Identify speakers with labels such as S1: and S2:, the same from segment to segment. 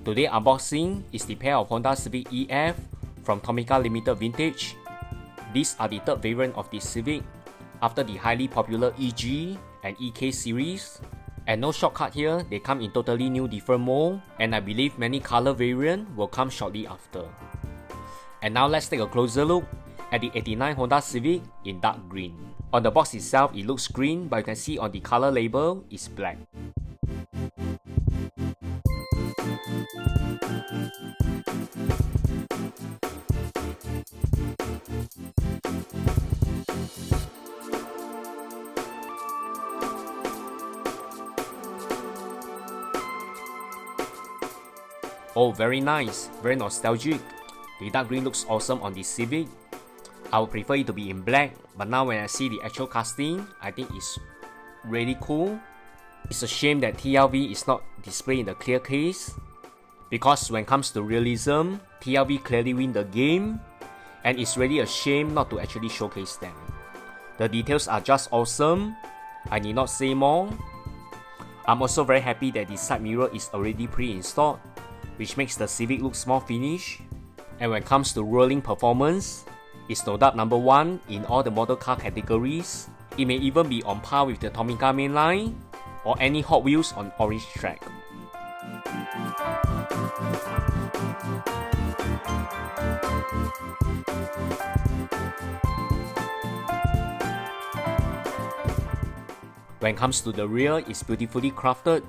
S1: Today unboxing is the pair of Honda Civic EF from Tomica Limited Vintage. These are the third variant of the Civic after the highly popular EG and EK series. And no shortcut here, they come in totally new different mode, and I believe many color variant will come shortly after. And now let's take a closer look at the 89 Honda Civic in dark green. On the box itself it looks green, but you can see on the color label is black. Oh, very nice, very nostalgic. The dark green looks awesome on the Civic. I would prefer it to be in black, but now when I see the actual casting, I think it's really cool. It's a shame that TLV is not displayed in the clear case, because when it comes to realism, TLV clearly win the game, and it's really a shame not to actually showcase them. The details are just awesome, I need not say more. I'm also very happy that the side mirror is already pre-installed, which makes the Civic look more finished. And when it comes to rolling performance, it's no doubt number one in all the model car categories. It may even be on par with the Tomica mainline or any Hot Wheels on orange track. When it comes to the rear, it's beautifully crafted.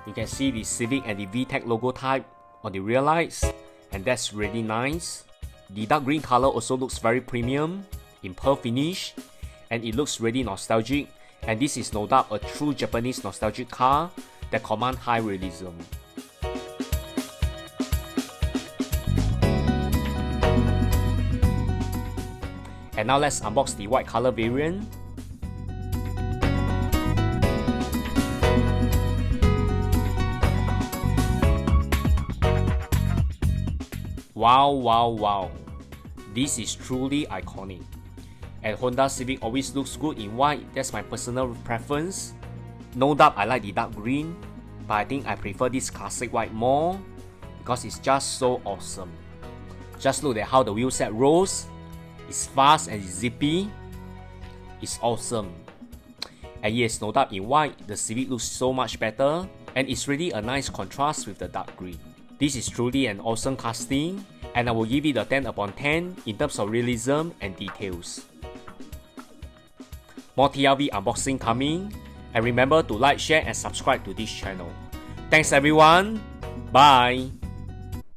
S1: You can see the Civic and the VTEC logo type on the rear lights, and that's really nice. The dark green color also looks very premium in pearl finish, and it looks really nostalgic, and this is no doubt a true Japanese nostalgic car that commands high realism. And now let's unbox the white color variant. Wow, this is truly iconic. And Honda Civic always looks good in white, that's my personal preference. No doubt I like the dark green, but I think I prefer this classic white more, because it's just so awesome. Just look at how the wheel set rolls, it's fast and it's zippy, it's awesome. And yes, no doubt in white, the Civic looks so much better, and it's really a nice contrast with the dark green. This is truly an awesome casting, and I will give it a 10 upon 10 in terms of realism and details. More TLV unboxing coming, and remember to like, share and subscribe to this channel. Thanks everyone, bye!